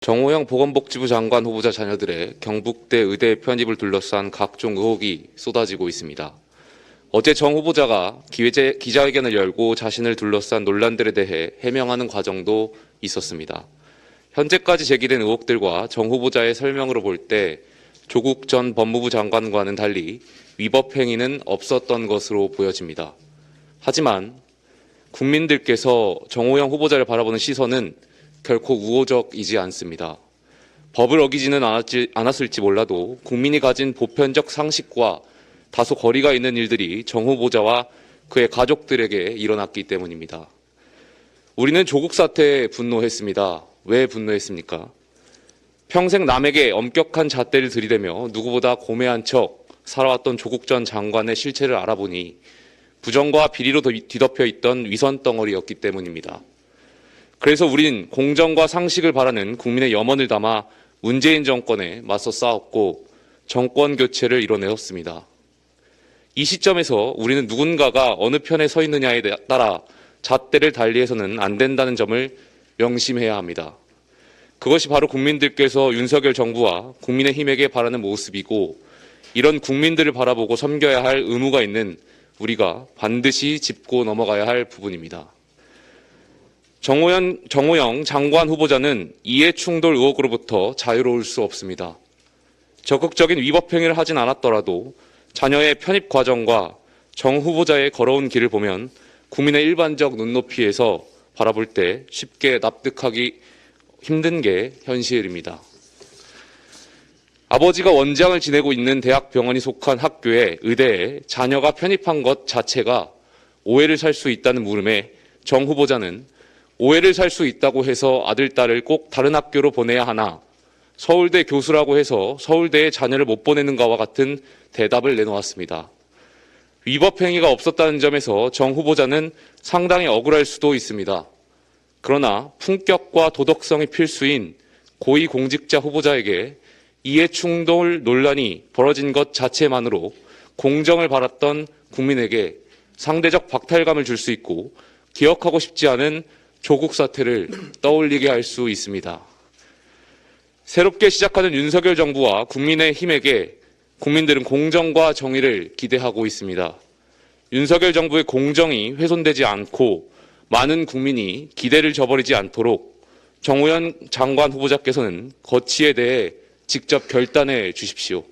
정호영 보건복지부 장관 후보자 자녀들의 경북대 의대 편입을 둘러싼 각종 의혹이 쏟아지고 있습니다. 어제 정 후보자가 기자회견을 열고 자신을 둘러싼 논란들에 대해 해명하는 과정도 있었습니다. 현재까지 제기된 의혹들과 정 후보자의 설명으로 볼 때 조국 전 법무부 장관과는 달리 위법 행위는 없었던 것으로 보여집니다. 하지만 국민들께서 정호영 후보자를 바라보는 시선은 결코 우호적이지 않습니다. 법을 어기지는 않았을지 몰라도 국민이 가진 보편적 상식과 다소 거리가 있는 일들이 정 후보자와 그의 가족들에게 일어났기 때문입니다. 우리는 조국 사태에 분노했습니다. 왜 분노했습니까? 평생 남에게 엄격한 잣대를 들이대며 누구보다 고매한 척 살아왔던 조국 전 장관의 실체를 알아보니 부정과 비리로 뒤덮여 있던 위선 덩어리였기 때문입니다. 그래서 우린 공정과 상식을 바라는 국민의 염원을 담아 문재인 정권에 맞서 싸웠고 정권 교체를 이뤄내었습니다. 이 시점에서 우리는 누군가가 어느 편에 서 있느냐에 따라 잣대를 달리해서는 안 된다는 점을 명심해야 합니다. 그것이 바로 국민들께서 윤석열 정부와 국민의힘에게 바라는 모습이고 이런 국민들을 바라보고 섬겨야 할 의무가 있는 우리가 반드시 짚고 넘어가야 할 부분입니다. 정호영 장관 후보자는 이해충돌 의혹으로부터 자유로울 수 없습니다. 적극적인 위법 행위를 하진 않았더라도 자녀의 편입 과정과 정 후보자의 걸어온 길을 보면 국민의 일반적 눈높이에서 바라볼 때 쉽게 납득하기 힘든 게 현실입니다. 아버지가 원장을 지내고 있는 대학병원이 속한 학교에 의대에 자녀가 편입한 것 자체가 오해를 살 수 있다는 물음에 정 후보자는 오해를 살 수 있다고 해서 아들, 딸을 꼭 다른 학교로 보내야 하나 서울대 교수라고 해서 서울대에 자녀를 못 보내는 것과 같은 대답을 내놓았습니다. 위법 행위가 없었다는 점에서 정 후보자는 상당히 억울할 수도 있습니다. 그러나 품격과 도덕성이 필수인 고위공직자 후보자에게 이해충돌 논란이 벌어진 것 자체만으로 공정을 바랐던 국민에게 상대적 박탈감을 줄 수 있고 기억하고 싶지 않은 조국 사태를 떠올리게 할 수 있습니다. 새롭게 시작하는 윤석열 정부와 국민의힘에게 국민들은 공정과 정의를 기대하고 있습니다. 윤석열 정부의 공정이 훼손되지 않고 많은 국민이 기대를 저버리지 않도록 정호영 장관 후보자께서는 거취에 대해 직접 결단해 주십시오.